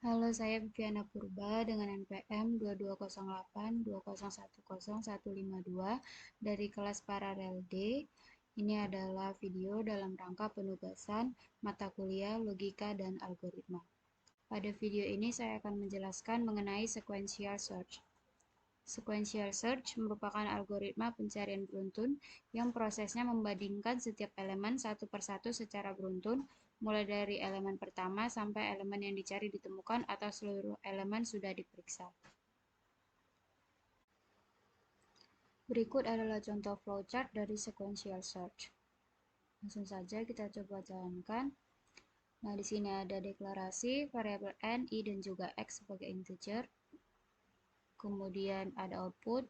Halo, saya Viviana Purba dengan NPM 220820101152 dari kelas Paralel D. Ini adalah video dalam rangka penugasan mata kuliah Logika dan Algoritma. Pada video ini saya akan menjelaskan mengenai sequential search. Sequential search merupakan algoritma pencarian beruntun yang prosesnya membandingkan setiap elemen satu persatu secara beruntun, mulai dari elemen pertama sampai elemen yang dicari ditemukan atau seluruh elemen sudah diperiksa. Berikut adalah contoh flowchart dari sequential search. Langsung saja kita coba jalankan. Nah, di sini ada deklarasi variabel n, i, dan juga x sebagai integer. Kemudian ada output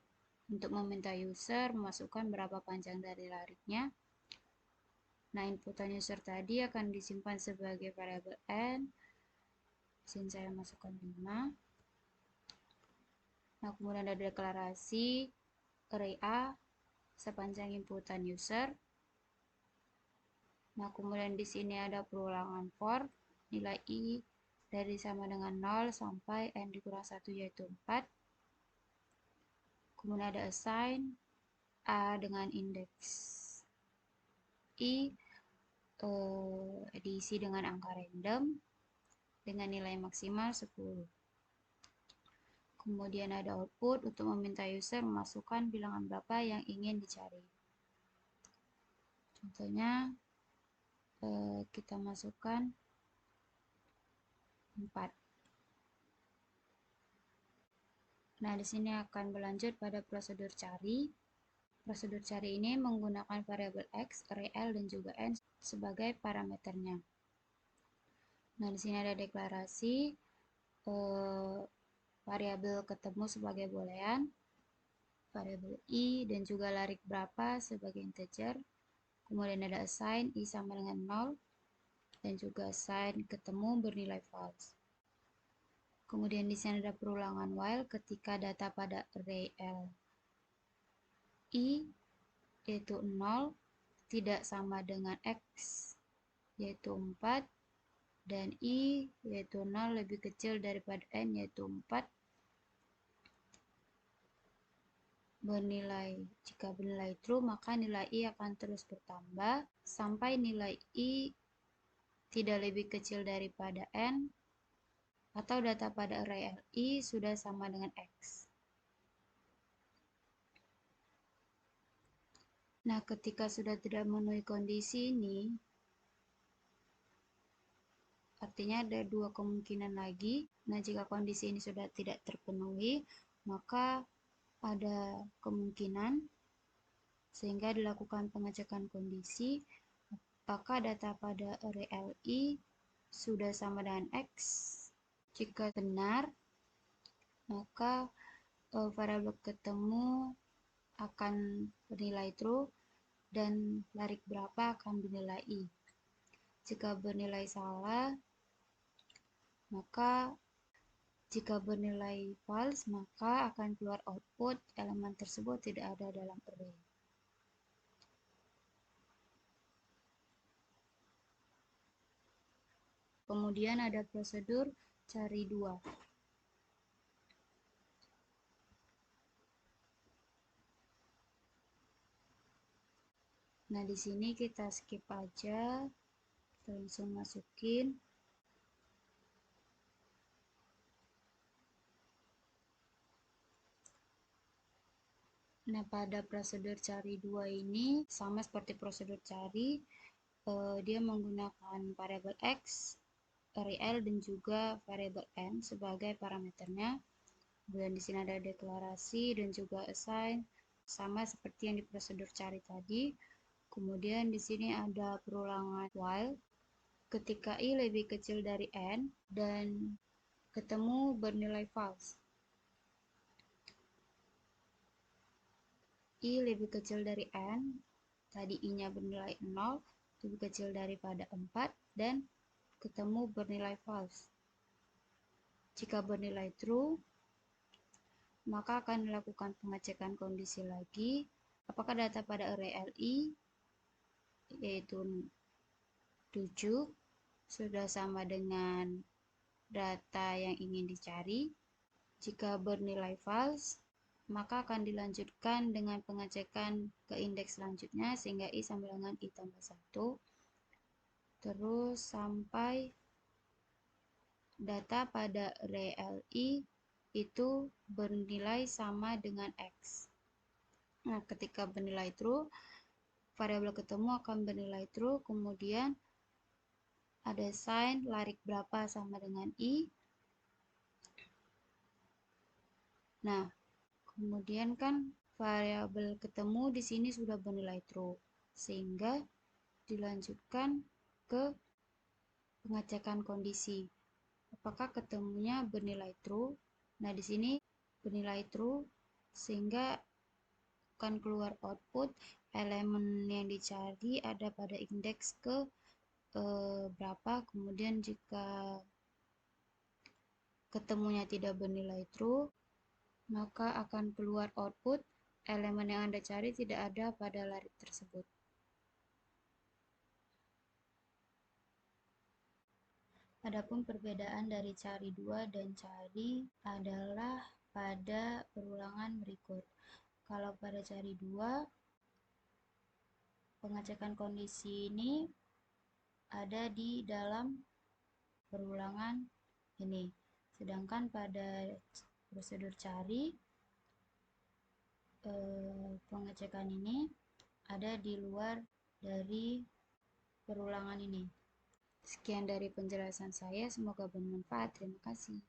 untuk meminta user memasukkan berapa panjang dari lariknya. Nah, inputan user tadi akan disimpan sebagai variabel n. Di sini saya masukkan 5. Nah, kemudian ada deklarasi array A sepanjang inputan user. Nah, kemudian di sini ada perulangan for nilai i dari sama dengan 0 sampai n dikurang 1 yaitu 4. Kemudian ada assign A dengan indeks i diisi dengan angka random dengan nilai maksimal 10. Kemudian ada output untuk meminta user memasukkan bilangan berapa yang ingin dicari. Contohnya kita masukkan 4. Nah, di sini akan berlanjut pada prosedur cari. Prosedur cari ini menggunakan variabel x, array L, dan juga n sebagai parameternya. Nah, di sini ada deklarasi variabel ketemu sebagai boolean, variabel i dan juga larik berapa sebagai integer. Kemudian ada assign i sama dengan 0 dan juga assign ketemu bernilai false. Kemudian di sini ada perulangan while ketika data pada array L i yaitu 0 tidak sama dengan x yaitu 4 dan i yaitu 0 lebih kecil daripada n yaitu 4 jika bernilai true maka nilai i akan terus bertambah sampai nilai i tidak lebih kecil daripada n atau data pada array li sudah sama dengan x. Nah, ketika sudah tidak memenuhi kondisi ini, artinya ada dua kemungkinan lagi. Nah, jika kondisi ini sudah tidak terpenuhi, maka ada kemungkinan sehingga dilakukan pengecekan kondisi apakah data pada array li sudah sama dengan x. Jika benar, maka variabel ketemu akan bernilai true dan larik berapa akan bernilai i. Jika bernilai salah, jika bernilai false, maka akan keluar output elemen tersebut tidak ada dalam array. Kemudian ada prosedur cari 2. Nah, di sini kita skip aja, kita langsung masukin. Nah, pada prosedur cari 2 ini sama seperti prosedur cari, dia menggunakan variabel x, array L, dan juga variabel n sebagai parameternya. Dan di sini ada deklarasi dan juga assign sama seperti yang di prosedur cari tadi. Kemudian di sini ada perulangan while ketika i lebih kecil dari n dan ketemu bernilai false. I lebih kecil dari n, tadi i-nya bernilai 0, lebih kecil daripada 4 dan ketemu bernilai false. Jika bernilai true, maka akan dilakukan pengecekan kondisi lagi apakah data pada array li yaitu 7 sudah sama dengan data yang ingin dicari. Jika bernilai false, maka akan dilanjutkan dengan pengecekan ke indeks selanjutnya sehingga i sama dengan i tambah 1. Terus sampai data pada real i itu bernilai sama dengan x. Nah, ketika bernilai true, variabel ketemu akan bernilai true, kemudian ada sign larik berapa sama dengan i. Nah, kemudian kan variabel ketemu di sini sudah bernilai true, sehingga dilanjutkan ke pengecekan kondisi. Apakah ketemunya bernilai true? Nah, di sini bernilai true, sehingga akan keluar output elemen yang dicari ada pada indeks ke berapa. Kemudian jika ketemunya tidak bernilai true, maka akan keluar output elemen yang Anda cari tidak ada pada larik tersebut. Adapun perbedaan dari cari 2 dan cari adalah pada perulangan berikut. Kalau pada cari 2, pengecekan kondisi ini ada di dalam perulangan ini. Sedangkan pada prosedur cari, pengecekan ini ada di luar dari perulangan ini. Sekian dari penjelasan saya, semoga bermanfaat. Terima kasih.